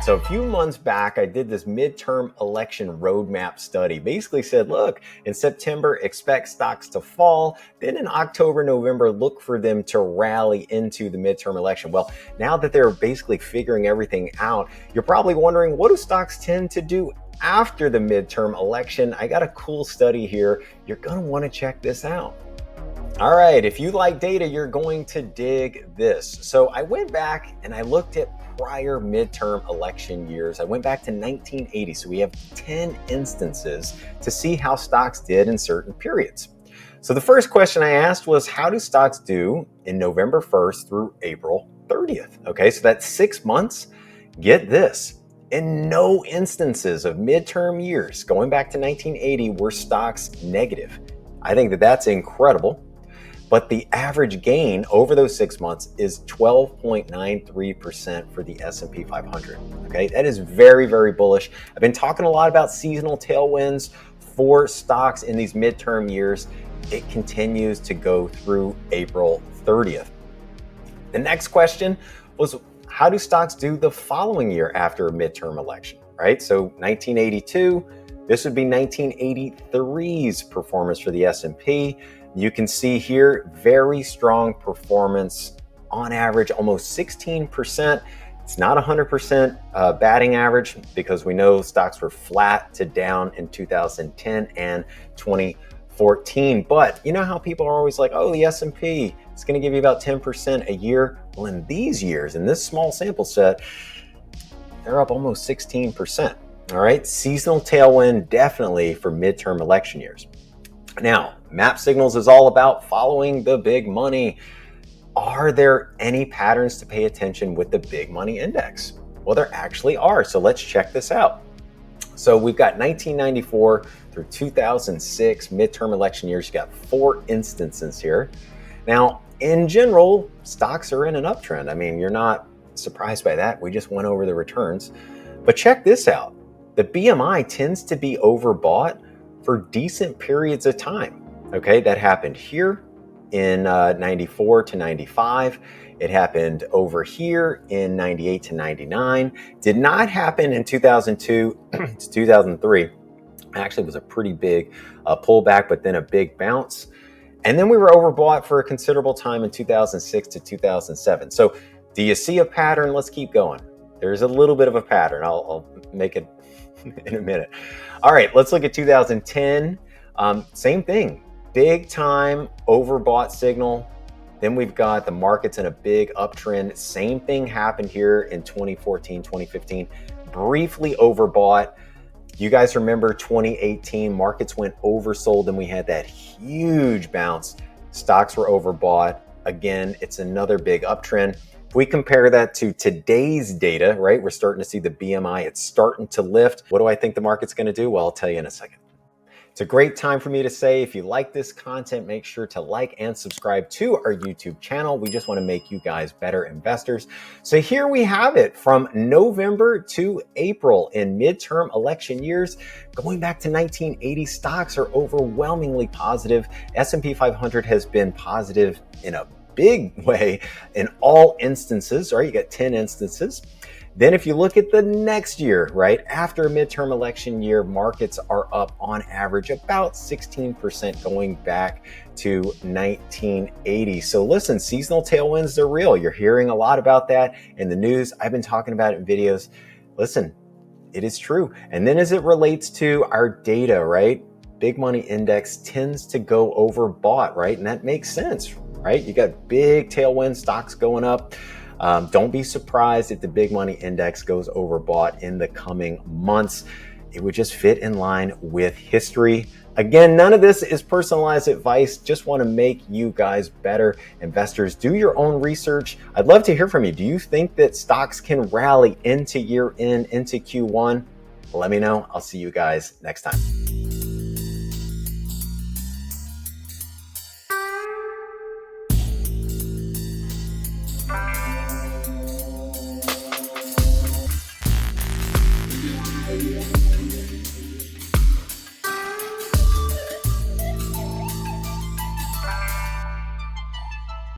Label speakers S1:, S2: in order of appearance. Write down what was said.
S1: So a few months back, I did this midterm election roadmap study. Basically said, look, in September, expect stocks to fall. Then in October, November, look for them to rally into the midterm election. Well, now that they're basically figuring everything out, you're probably wondering, what do stocks tend to do after the midterm election? I got a cool study here. You're going to want to check this out. All right, if you like data, you're going to dig this. So I went back and I looked at prior midterm election years. I went back to 1980, so we have 10 instances to see how stocks did in certain periods. So the first question I asked was, how do stocks do in November 1st through April 30th? Okay, so that's 6 months. Get this. In no instances of midterm years going back to 1980 were stocks negative. I think that that's incredible. But the average gain over those 6 months is 12.93% for the S&P 500. Okay, that is very, very bullish. I've been talking a lot about seasonal tailwinds for stocks in these midterm years. It continues to go through April 30th. The next question was, how do stocks do the following year after a midterm election, right? So 1982, this would be 1983's performance for the S&P. You can see here, very strong performance on average, almost 16%. It's not 100% batting average because we know stocks were flat to down in 2010 and 2014. But you know how people are always like, oh, the S&P, it's going to give you about 10% a year. Well, in these years, in this small sample set, they're up almost 16%. All right, seasonal tailwind definitely for midterm election years. Now, Map Signals is all about following the big money. Are there any patterns to pay attention with the big money index? Well, there actually are. So let's check this out. So we've got 1994 through 2006 midterm election years. You got 4 instances here. Now, in general, stocks are in an uptrend. I mean, you're not surprised by that. We just went over the returns. But check this out. The BMI tends to be overbought for decent periods of time. Okay, that happened here in 94 to 95. It happened over here in 98 to 99. Did not happen in 2002 to 2003. Actually, was a pretty big pullback, but then a big bounce. And then we were overbought for a considerable time in 2006 to 2007. So do you see a pattern? Let's keep going. There's a little bit of a pattern. I'll make it in a minute. All right, let's look at 2010. Same thing, big time overbought signal. Then we've got the markets in a big uptrend. Same thing happened here in 2014, 2015, briefly overbought. You guys remember 2018, markets went oversold and we had that huge bounce. Stocks were overbought. Again, it's another big uptrend. If we compare that to today's data, right, we're starting to see the BMI, it's starting to lift. What do I think the market's going to do? Well, I'll tell you in a second. It's a great time for me to say, if you like this content, make sure to like and subscribe to our YouTube channel. We just want to make you guys better investors. So here we have it from November to April in midterm election years. Going back to 1980, stocks are overwhelmingly positive. S&P 500 has been positive in a big way in all instances, right? You got 10 instances. Then if you look at the next year, right, after a midterm election year, markets are up on average about 16% going back to 1980. So listen, seasonal tailwinds, they're real. You're hearing a lot about that in the news. I've been talking about it in videos. Listen, it is true. And then as it relates to our data, right, big money index tends to go overbought, right? And that makes sense, right? You got big tailwind stocks going up. Don't be surprised if the big money index goes overbought in the coming months. It would just fit in line with history. Again, none of this is personalized advice. Just want to make you guys better investors. Do your own research. I'd love to hear from you. Do you think that stocks can rally into year end, into Q1? Let me know. I'll see you guys next time.